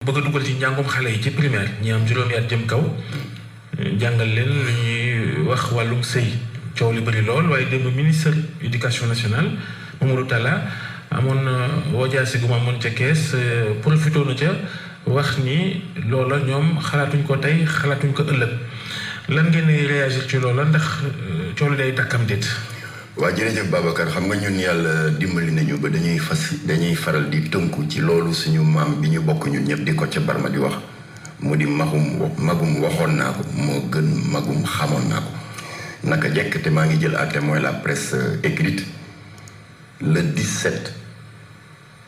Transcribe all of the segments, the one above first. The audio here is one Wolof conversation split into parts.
bëgg a dugal ci njàngum xale yi ci primaire ñi am juróomi at jëm kaw jàngal leen lu ñuy wax wàllum sëy coow li bëri lool waaye démb ministre éducation nationale Mamadou Talla amoon woojaasi gu ma amoon ca kees profité na ca wax ni loola ñoom xalaatuñ ko tey xalaatuñ ko ëllëg lan ngeen di réagir ci loola ndax coow li day takkam déet. waa jërëjëf Babacar xam nga ñun yàlla dimbali nañu ba dañuy faral di tënku ci loolu suñu maam bi ñu bokk ñun ñëpp di ko ca Barma di wax mu di magum waxoon naa ko moo gën magum xamoon naa ko naka jekk te maa ngi jël à témoin la presse écrite le 17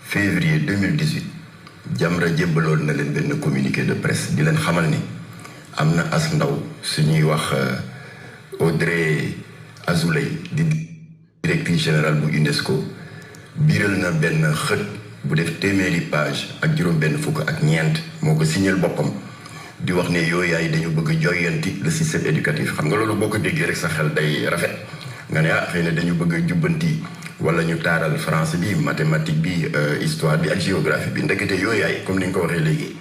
février 2018 Jamra jébbaloon na leen benn communiqué de presse di leen xamal ni am na as ndaw suñuy wax Audrey Azoulay di directrice générale bu UNESCO biiral na benn xët bu def téeméeri page ak juróom benn fukk ak ñeent moo ko signal boppam di wax ne yooyu yaay dañu bëgg a joyanti le système éducatif xam nga loolu boo ko déggee rek sa xel day rafet nga ne xëy na dañu bëgg a jubbanti wala ñu taaral français bi mathématique bi histoire bi ak géographie bi ndekete yooyu yaay comme ni nga ko waxee léegi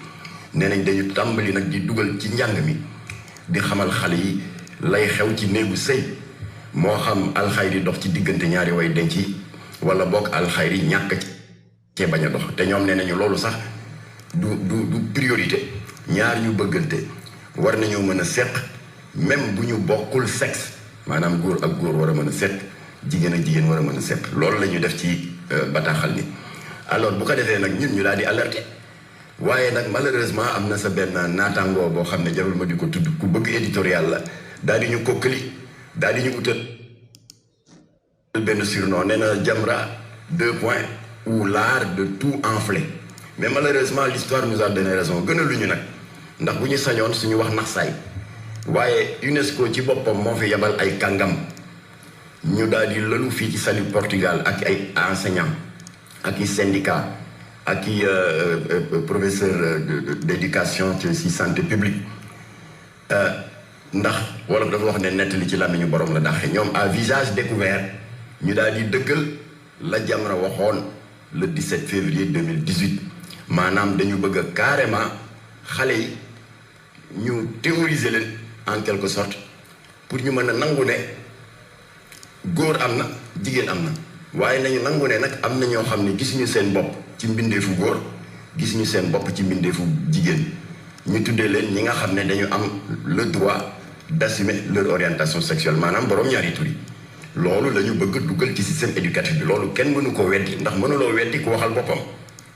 nee nañ dañu tàmbali nag di dugal ci njàng mi di xamal xale yi lay xew ci néegu sëy moo xam alxayri dox ci diggante ñaari way denc wala boog alxayri ñàkk cee bañ a dox te ñoom nee nañu loolu sax du priorité ñaar ñu bëggante war nañoo mën a seq même bu ñu bokkul sexe maanaam góor ak góor war a mën a seq jigéen ak jigéen war a mën a seq loolu la ñu def ci bataaxal ni alors bu ko defee nag ñun ñu daal di alerter waaye nag malheureusement am na sa benn naataangoo boo xam ne jarul ma di ko tudd ku bëgg éditorial la daal di ñu kokkali daal di ñu utal benn surnom nee na Jamra 2 points ou l'art de tout enfler mais malheureusement l'histoire nous a donné raison gën a lu ñu nag ndax bu ñu sañoon suñu wax nax saay waaye UNESCO ci boppam moo fi yebal ay kàngam ñu daal di lëlu fii ci Saly Portugal ak ay enseignants ak i syndicats ak i professeur d'éducation ci santé publique ndax wolof dafa wax ne nettali ci làmmiñu borom la daxe ñoom à visage découvert ñu daal di dëggal la Jamra waxoon le 17 février 2018 maanaam dañu bëgg a carrément xale yi ñu théoriser leen en quelque sorte pour ñu mën a nangu ne góor am na jigéen am na waaye nañu nangu ne nag am na ñoo xam ne gisuñu seen bopp ci mbindeefu góor gisuñu seen bopp ci mbindeefu jigéen ñu tuddee leen ñi nga xam ne dañu am le droit d'assumer leur orientation sexuelle maanaam borom ñaari tur yi loolu la ñu bëgg dugal ci système éducatif bi loolu kenn mënu ko weddi ndax mënuloo weddi ku waxal boppam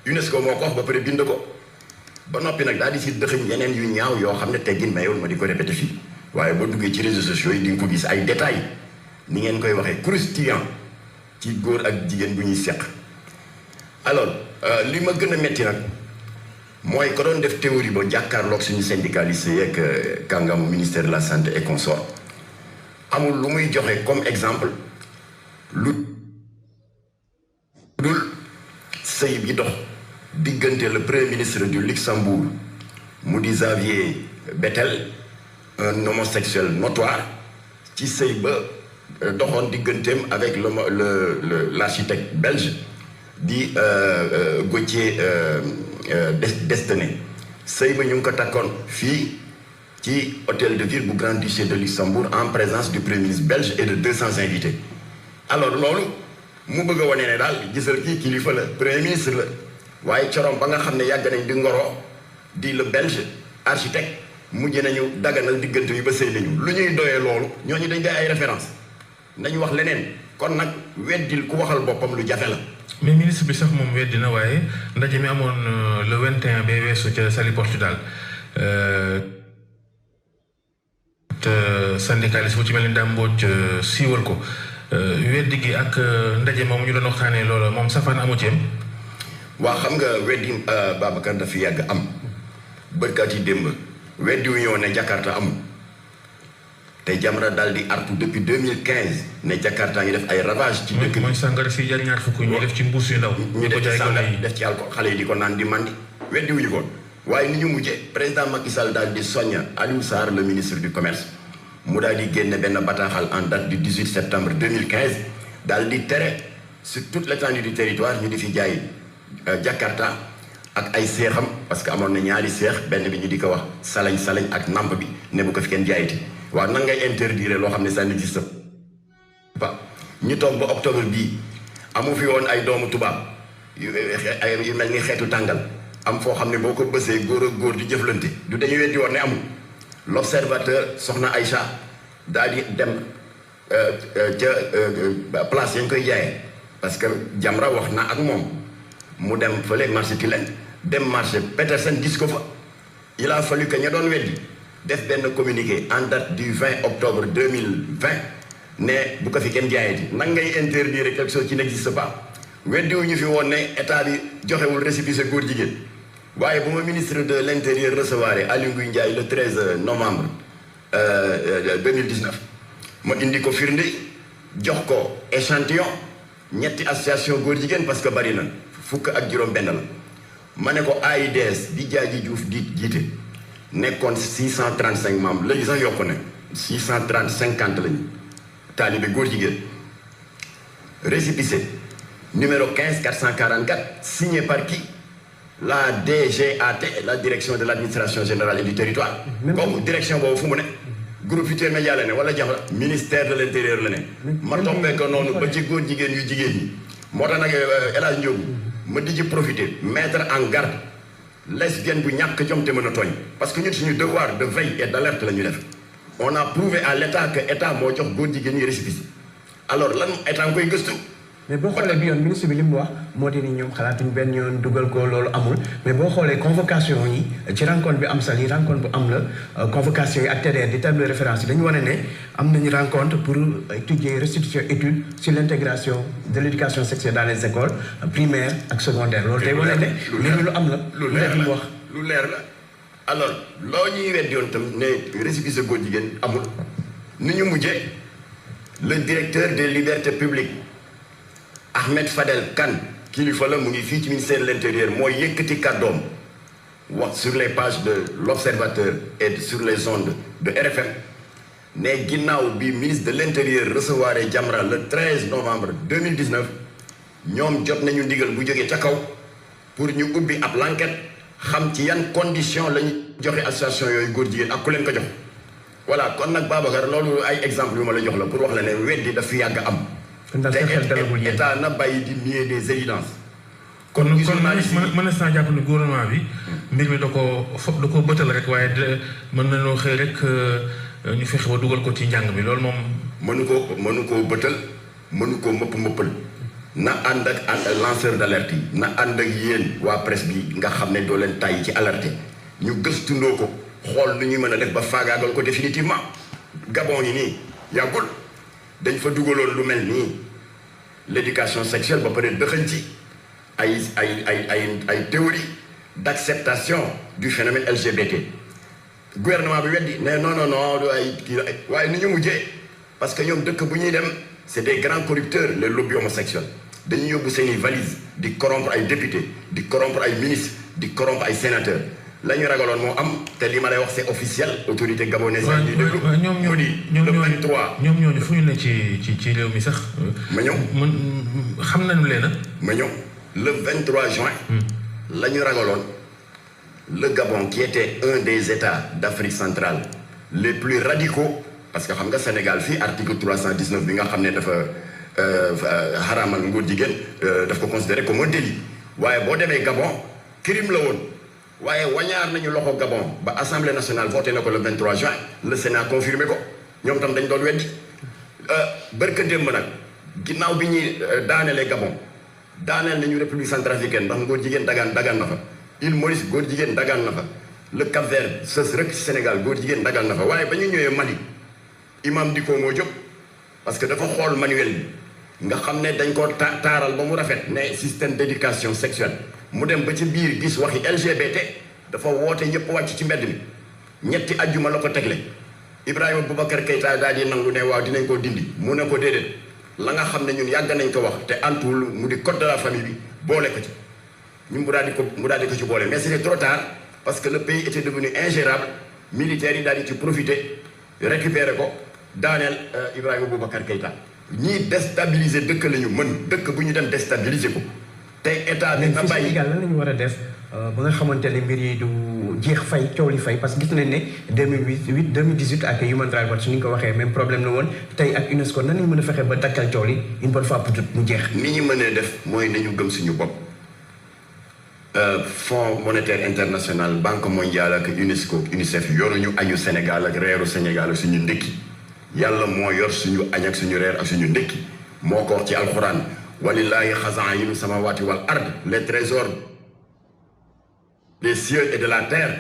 UNESCO moo ko wax ba pare bind ko ba noppi nag daal di si dëxëñ yeneen yu ñaaw yoo xam ne teggin mayewul ma di ko répété fii waaye boo duggee ci réseaux sociaux yi di nga ko gis ay détails ni ngeen koy waxee croustillant ci góor ak jigéen bu ñuy seq alors li ma gën a metti nag mooy ko doon def théorie ba jàkkaarloog suñu syndicaliste yeeg kàngamu ministère de la santé et consort amul lu muy joxe comme exemple lu dul sëy bi dox diggante le premier ministre du Luxembourg mu di Xavier Bettel un homosexuel notoire ci sëy ba doxoon digganteem avec l'architecte belge di Gauthier Destené sëy ba ñu ngi ko takkoon fii ci hôtel de ville bu Grand-Duché de Luxembourg en présence du premier ministre belge et de 200 invités alors loolu mu bëgg a wane ne daal gisal kii kilifa la premier ministre la waaye corom ba nga xam ne yàgg nañ di ngoroo di le belge architecte mujj nañu daganal diggante yi ba sëy nañu lu ñuy doyee loolu ñooñu dañ koy ay référence nañu wax leneen kon nag weddil ku waxal boppam lu jafe la. mais ministre bi sax moom weddi na waaye ndaje mi amoon le 21 ba weesu ca Saly Portugal te syndicaliste bu ci mel ni Dame Mbodj siiwal ko weddi gi ak ndaje moom ñu doon waxtaanee loolu moom safaan amu ci am. waa xam nga weddi Babacar dafa yàgg am bërkaat yi démb weddi wu ñëw ne Jakarta amul te Jamra daal di artu depuis 2015 ne Jakarta ngi def ay ravage ci dëkk bi mooy sàngara si jar ñaar fukk ñu def ci mbuus yu ndaw ñu def ci sàngara def ci alcool xale yi di ko naan di mandi weddi wuñu ko waaye ni ñu mujjee président Macky Sall daal di soñña Aliou Sarr le ministre du commerce mu daal di génne benn bataaxal en date du 18 septembre 2015 daal di tere sur toute l'étendue du territoire ñu di fi jaay Jakarta ak ay seexam parce que amoon na ñaari seex benn bi ñu di ko wax salañ ak namp bi ne bu ko fi kenn jaayiti waaw nan ngay interdire loo xam ne ça n'existe pas ñu toog ba octobre bii amu fi woon ay doomu tubaab yu mel ni xeetu tàngal am foo xam ne boo ko bësee góor ak góor di jëflante du dañu weddi woon ne amul l'observateur soxna Aïcha daal di dem ca place yañ koy jaayee parce que Jamra wax na ak moom mu dem fële marché Tilène dem marché Petersen gis ko fa il a fallu que ña doon weddi def benn communiqué en date du 20 octobre 2020 ne bu ko fi kenn jaayati nan ngay interdire quelque chose qui n'existe pas weddiwuñu fi woon ne état bi joxewul récépissé góor jigéen waaye bu ma ministre de l'intérieur recevoir Aly Ngouille Ndiaye le 13 novembre 2019 ma indi ko firnde jox ko échantillon ñetti association góor jigéen parce que bari na fukk ak juróom benn la ma ne ko AIDS di Jaaji Diouf di jiite nekkoon 635 membres léegi sax yokku ne 650 lañu taalibe góor jigéen récépissé numéro 15 444 signé par qui la DGAT la direction de l'administration générale et du territoire kooku direction boobu fu mu ne groupe Futurs Médias la ne wala Jamra ministère de l'intérieur la ne ma toppee ko noonu ba ci góor jigéen yu jigéen ñi moo tax nag El Hadj Ndiogou ma di ci profiter mettre en garde lesbienne bu ñàkk jom te mën a tooñ parce que ñun suñu devoir de veille et d'alerte la ñu def on a prouvé à l'état que état moo jox góor jigéen ñi récépissé alors lan état nga koy gëstu mais boo xoolee bi yoon ministre bi li mu wax moo di ni ñoom xalaatuñ benn yoon dugal ko loolu amul mais boo xoolee convocation yi ci rencontre bi am sal yi rencontre bu am la convocation yi ak TDR di table de référence yi dañu wane ne am nañu rencontre pour étudier restitution étude sur l'intégration de l'éducation sexuelle dans les écoles primaires ak secondaires loolu day wane ne lu am la lu leer la alors loo ñuy weddi yoon tam ne récépissé góor jigéen amul ni ñu mujjee le directeur des libertés publiques Ahmed Fadel Kane kilifa la mu ngi fii ci ministère de l'intérieur mooy yëkkati kàddoom wax sur les pages de l'Observateur et sur les ondes de RFM ne ginnaaw bi ministre de l'intérieur recevoir Jamra le 13 novembre 2019 ñoom jot nañu ndigal bu jógee ca kaw pour ñu ubbi ab l'enquête xam ci yan condition la ñu joxe association yooyu góor jigéen ak ku leen ko jox voilà kon nag Babacar loolu ay exemple yu ma la jox la pour wax la ne weddi daf fi yàgg am te état na bàyyi di nier des évidences. kon mën na jàpp ne gouvernement bi mbir mi da koo bëtal rek waaye mën nañoo xëy rek ñu fexe ba dugal ko ci njàng bi loolu moom. mënu koo bëtal mënu koo mëppal na ànd ak lanceur d'alerte yi na ànd ak yéen waa presse bi nga xam ne doo leen tàyyi ci alerte ñu gëstundoo ko xool nu ñuy mën a def ba faagaagal ko définitivement Gabon yi nii yàggul dañ fa dugaloon lu mel nii l'éducation sexuelle ba pare dëxañ ci ay théorie d'acceptation du phénomène LGBT gouvernement bi weddi ne non ay kii waaye ni ñu mujjee parce que ñoom dëkk bu ñuy dem c'est des grands corrupteurs les lobbies homosexuels dañuy yóbbu seeni valise di corrompre ay députés di corrompre ay ministres di corrompre ay sénateurs la ñu ragaloon moo am te li ma lay wax c'est officiel autorité gabonaise ñuy déglu le 23 ñoom ñooñu fu ñu ne ci réew mi sax ma ñëw xam nañu leen ma ñëw le 23 juin la ñu ragaloon le Gabon qui était un des États d'Afrique centrale les plus radicaux parce que xam nga Sénégal fii article 319 bi nga xam ne dafa xaraamal ngóor jigéen daf ko considéré comme un délit waaye boo demee Gabon crime la woon waaye wañaar nañu loxo Gabon ba assemblée nationale voté na ko le 23 juin le Sénat confirmé ko ñoom tam dañ doon weddi bërka démb nag ginnaaw bi ñuy daanelee Gabon daaneel nañu république centrafricaine ndax góor jigéen dagaan na fa île Maurice góor jigéen dagaan na fa le Cap-Vert sës rek Sénégal góor jigéen dagaan na fa waaye ba ñu ñëwee Mali imam Dicko moo jóg parce que dafa xool manuel bi nga xam ne dañ ko taaral ba mu rafet ne système d'éducation sexuelle mu dem ba ci biir gis waxi LGBT dafa woote ñëpp wàcc ci mbedd mi ñetti ajjuma la ko tegle Ibrahima Boubacar Keïta daal di nangu ne waaw dinañ ko dindi mu ne ko déedéet la nga xam ne ñun yàgg nañ ko wax te antuwul mu di code de la famille bi boole ko ci ñun mu daal di ko ci boole mais c'était trop tard parce que le pays était devenu ingérable militaires yi daal di ci profiter récupérer ko daaneel Ibrahima Boubacar Keïta ñii déstabiliser dëkk la ñu mën dëkk bu ñu dem déstabiliser ko tey état bi na bàyyi Sénégal lan la ñu war a def ba nga xamante ne mbir yi du jeex fay coow li fay parce que gis nañ ne 2018 ak Human Rights Watch ni nga ko waxee même problème la woon tey ak UNESCO nan lañu mën a fexe ba dakkal coow li une bonne fois pour toutes mu jeex. ni ñu mënee def mooy nañu gëm suñu bopp Fonds monétaire international Banque mondiale ak UNESCO UNICEF yoruñu añu Sénégal ak reeru Sénégal ak suñu ndékki yàlla moo yor suñu añ ak suñu reer ak suñu ndékki moo ko wax ci alxuraan walillahi xazaa'inu samawati wal ard les trésors des cieux et de la terre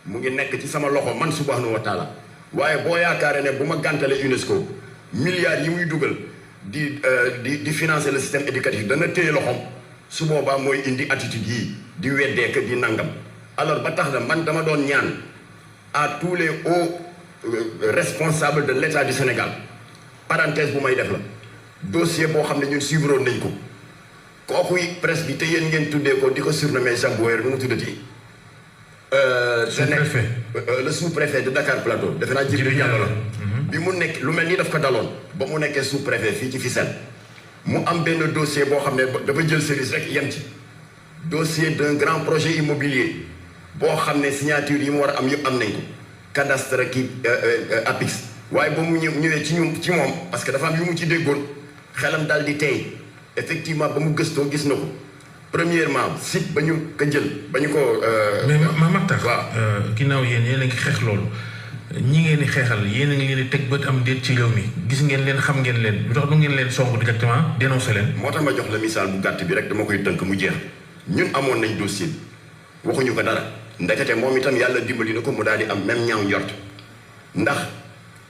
mu ngi nekk ci sama loxo man subhanahu wa taala waaye boo yaakaare ne bu ma gàntalee UNESCO milliards yi muy dugal di financer le système éducatif dana téye loxoom su boobaa mooy indi attitude yii di weddeeka di nangam alors ba tax na man dama doon ñaan à tous les hauts responsables de l'État du Sénégal parenthèse bu may def la dossier boo xam ne ñun suivre nañ ko kooku presse bi te yéen ngeen tuddee ko di ko surnommé Jean Boyer nu mu tuddati le sous-préfet de Dakar Plateau defe naa Djibril Diallo la bi mu nekk lu mel ni daf ko daloon ba mu nekkee sous-préfet fii ci Fissel mu am benn dossier boo xam ne dafa jël service rek yem ci dossier d'un grand projet immobilier boo xam ne signature yi mu war a am yëpp am nañ ko cadastre ki APIX waaye ba mu ñëwee ci moom parce que dafa am yu mu ci déggoon xelam daal di tey effectivement ba mu gëstoo gis na ko premièrement site ba ñu ko jël ba ñu ko. mais Mactar. waaw ginnaaw yéen a ngi xeex loolu ñi ngeen di xeexal yéen a ngi leen di teg bët am déet ci réew mi gis ngeen leen xam ngeen leen lu tax du ngeen leen song directement dénoncé leen. moo tax ma jox la misaal bu gàtt bi rek dama koy tënk mu jeex ñun amoon nañ dossier waxuñu ko dara ndekete moom itam yàlla dimbali na ko mu daal di am même ñaaw njort ndax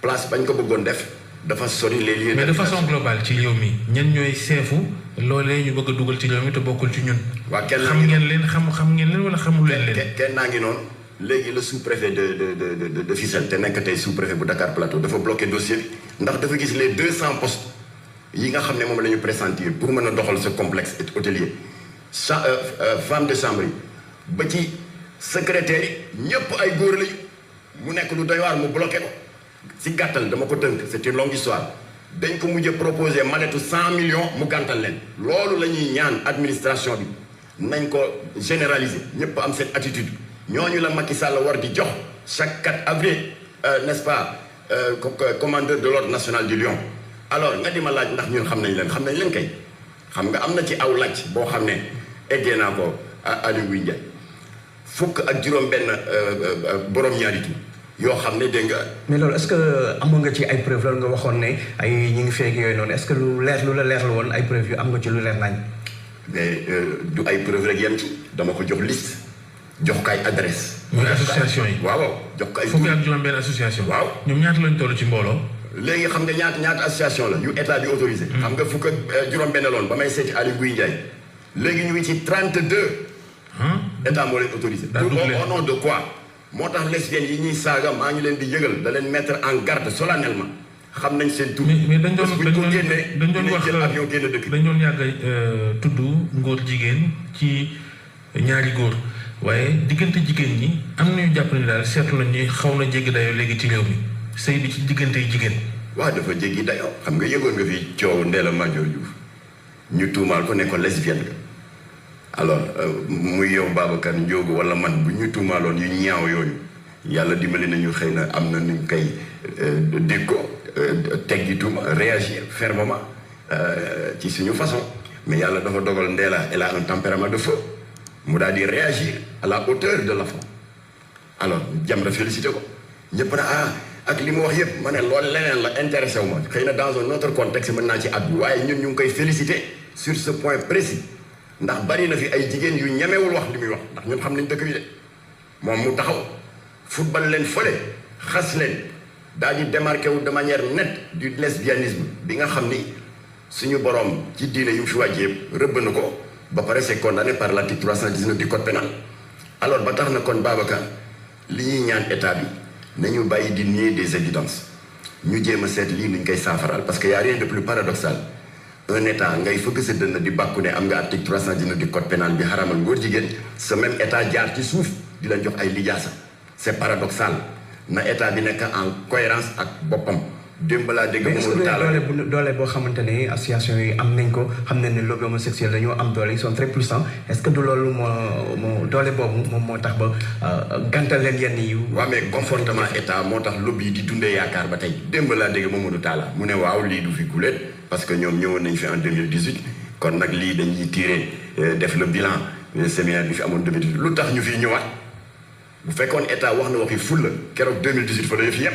place bañ ko bëggoon def dafa sori les lieux. mais de façon globale ci réew mi ñan ñooy seefu loolee ñu bëgg a dugal ci réew mi te bokkul ci ñun. waa kenn xam ngeen leen xam ngeen leen wala xamul leen leen. kenn naa ngi noonu léegi le sous-préfet de Fissel te nekk tey sous-préfet bu Dakar Plateau dafa bloqué dossier bi ndax dafa gis les 200 postes yi nga xam ne moom la ñu pressentir pour mën a doxal ce complexe hôtelier femme de chambre yi ba ci secrétaire yi ñëpp ay góor lañu mu nekk lu doy waar mu bloqué ko si gàttal dama ko tënk c'est une longue histoire dañ ko mujj proposé manetu 100 millions mu gàntal leen loolu la ñuy ñaan administration bi nañ ko généraliser ñëpp am cette attitude ñooñu la Macky Sall war di jox chaque 4 avril n'est-ce pas commandeur de l'ordre national du Lion alors nga di ma laaj ndax ñun xam nañ leen kay xam nga am na ci aw laaj boo xam ne eggee naa ko Aliou Ndiaye fukk ak juróom benn borom ñaari tur yoo xam ne dégg nga. mais loolu est-ce que amoon nga ci ay preuves loolu nga waxoon ne ay ñi ngi feeg yooyu noonu est-ce que lu la leer la woon ay preuves yu am nga ci lu leer nañ. mais du ay preuves rek yem ci dama ko jox liste jox ko ay adresse. muy association yi. waaw jox ko ay. fukki ak juróom benn association. waaw ñoom ñaata lañ toll ci mbooloo. léegi xam nga ñaata association la yu état bi autorisé. xam nga fukk ak juróom benn loon ba may seeti Aliou Ndiaye léegi ñu ngi ci 32. état moo leen autorisé. au nom de quoi. moo tax lesbiennes yi ñuy saaga maa ngi leen di yëgal da leen mettre en garde solennellement xam nañ seen tur. mais dañ doon wax avion génn dëkk. dañ doon yàgg tudd ngóor jigéen ci ñaari góor waaye diggante jigéen ñi am nañu jàpp ne daal seetlu nañ ni xaw na jéggi dayoo léegi ci réew mi sëy bi ci diggante yi jigéen. waaw dafa jéggi dayoo xam nga yëgoon nga fi coow Ndella Madior Diouf ñu tuumaal ko ne ko lesbienne nga alors muy yow Babacar Ndiogo wala man bu ñu tuumaaloon yu ñaaw yooyu yàlla dimbali nañu xëy na am na nuñ koy dégg ko teggi tuuma réagir fermement ci suñu façon mais yàlla dafa dogal Ndella elle a un tempérament de feu mu daal di réagir à la hauteur de l'enfant alors Jamra félicité ko ñëpp na ak li mu wax yëpp ma ne loolu leneen la intéressé wu ma xëy na dans un autre contexte mën naa ci àddu waaye ñun ñu ngi koy félicité sur ce point précis ndax bari na fi ay jigéen yu ñemewul wax li muy wax ndax ñun xam nañ dëkk bi de moom mu taxaw football leen fële xas leen daal di démarqué wu de manière nette du lesbianisme bi nga xam ni suñu borom ci diine yu fi wàcc yëpp rëbb na ko ba pare c'est condamné par l'article 319 du code pénal alors ba tax na kon Babacar li ñuy ñaan état bi nañu bàyyi di nier des évidences ñu jéem a seet lii nuñ koy saafaral parce que y a rien de plus paradoxal un état ngay fëgg sa dënn di bàkku ne am nga article 319 du code pénal bi xaramal ngóor jigéen ce même état jaar ci suuf di leen jox ay lijaasa c'est paradoxal na état bi nekk en cohérence ak boppam démb laa dégg Mamadou Talla doole boo xamante ne association yi am nañ ko xam nañ ne lobby homosexuel dañoo am doole ils sont très puissants est-ce que du loolu moo doole boobu moom moo tax ba gàntal leen yenn yi. waaw mais comportement état moo tax lobby yi di dundee yaakaar ba tey démb laa dégg Mamadou Talla mu ne waaw lii du fi guléet parce que ñoom ñëwoon nañ fi en 2018 kon nag lii dañuy tiré def le bilan séminaire bi fi amoon 2018 lu tax ñu fiy ñëwaat bu fekkoon état wax na waxi fulla keroog 2018 fa la fi yem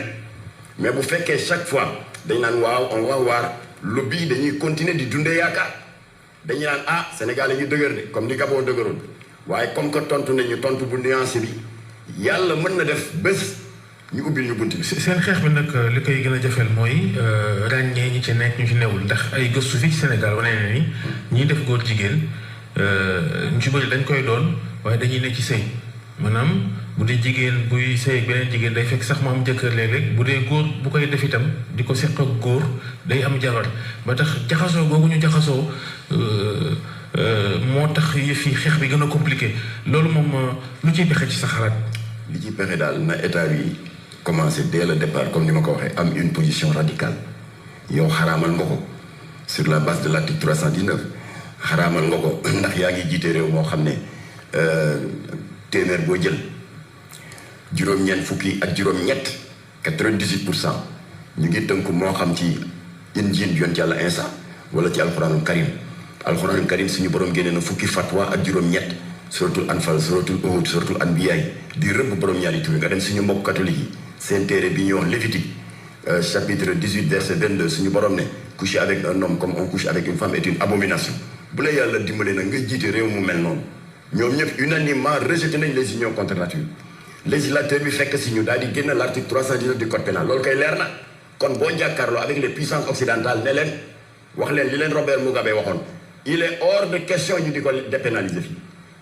mais bu fekkee chaque fois dañ naan waaw on va voir lobby dañuy continuer di dundee yaakaar dañuy naan Sénégal yi dëgër de comme ni Gabon dëgëroon waaye comme que tontu nañu tontu bu nuancé bi yàlla mën na def bés ñu ubbil ñu bunt bi. seen xeex bi nag li koy gën a jafeel mooy ràññee ñi ci nekk ñu ci newul ndax ay gëstu fii ci Sénégal wane na ni ñiy def góor jigéen ñu ci bëri dañ koy doon waaye dañuy ne ci sëy maanaam bu dee jigéen buy sëy beneen jigéen day fekk sax mu am jëkkër léeg-léeg bu dee góor bu koy def itam di ko seq ak góor day am jabar ba tax jaxasoo googu ñu jaxasoo moo tax yëf yi xeex bi gën a compliqué loolu moom lu ciy pexe ci sa xalaat. li ci pexe daal na état bi commencé dès le départ comme ni ma ko waxee am une position radicale yow xaraamal nga ko sur la base de l'article 319 xaraamal nga ko ndax yaa ngi jiite réew moo xam ne téeméer boo jël juróom-ñeent fukki ak juróom-ñett 98% ñu ngi tënku moo xam ci injiil yoon ci yàlla Isa wala ci alxuraanul karim suñu borom génne na fukki fatwa ak juróom-ñett suratul anfal suratul uhud suratul anbiya di rëbb borom ñaari tur nga dem suñu mbokk catholique yi seen téere bi ñuy wax Lévitique chapitre 18 verset 22 suñu borom ne coucher avec un homme comme on couche avec une femme est une abomination bu la yàlla dimbale nag nga jiite réew mu mel noonu ñoom ñëpp unanimement rejeté nañ les unions contre nature législateur bi fekk si ñu daal di génn l'article 319 du code pénal loolu koy leer na kon boo jàkkaarloo avec les puissances occidentales ne leen wax leen li leen Robert Mugabe waxoon il est hors de question ñu di ko dépénaliser fii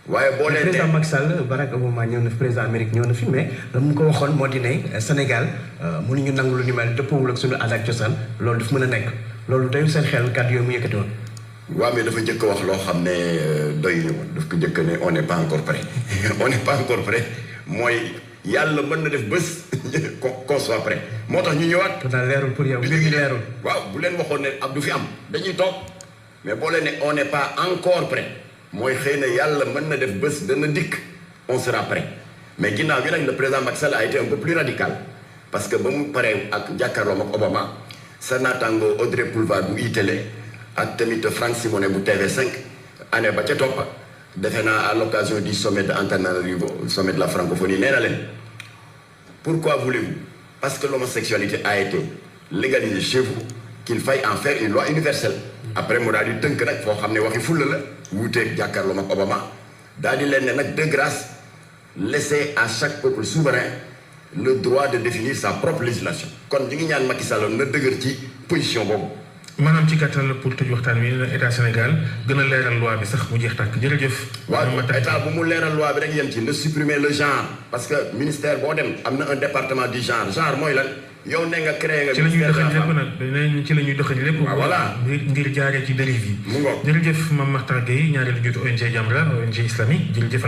waaye boo leen président Macky Sall Barack Obama ñëw na fi président Amérique ñëw na fi mais la mu ko waxoon moo di ne Sénégal mënuñu nangu lu ni mel dëppawul ak suñu aada ak cosaan loolu daf mën a nekk loolu doyul seen xel kàddu yooyu mu yëkkati woon. waaw mais dafa njëkk wax loo xam ne doy ñu woon daf ko njëkk ne on n'est pas encore prêt on n'est pas encore prêt mooy yàlla mën na def bés qu'on soit prêt moo tax ñu ñëwaat. te daal leerul pour yow mbir mi leerul. waaw bu leen waxoon ne ab du fi am dañuy toog mais boo leen ne on n'est pas encore prêt mooy xëy na yàlla mën na def bés dana dikk on sera prêt mais ginnaaw bi nag le président Macky Sall a été un peu plus radical parce que ba mu paree ak jàkkaarloom ak Obama sa naataango Audrey Pulvar bu iTélé ak tamit Franck Simonet bu TV5 année ba ca toppa defe naa à l'occasion du sommet de Antananarivo sommet de la francophonie nee na leen pourquoi voulez-vous parce que l'homosexualité a été légalisée chez vous qu'il faille en faire une loi universelle après mu daal di tënk nag foo xam ne waxi fulla la wuuteeg jàkkaarloom ak Obama daal di leen ne nag de grâce laissez à chaque peuple souverain le droit de définir sa propre législation kon ñu ngi ñaan Macky Sall na dëgër ci position boobu. maanaam ci gàttal pour tëj waxtaan wi état Sénégal gën a leeral loi bi sax mu jeex tàkk jërëjëf. waaw état bu mu leeral loi bi rek yem ci ne supprimer le genre parce que ministère boo dem am na un département du genre mooy lan yow ne nga créé nga. ministère de la femme ci la ñuy doxañ lépp. voilà ngir jaaree ci dérive yi. mu ngoog jërëjëf Mame Mactar Guèye ñaareelu jiitu ONG Jamra ONG islamique jërëjëf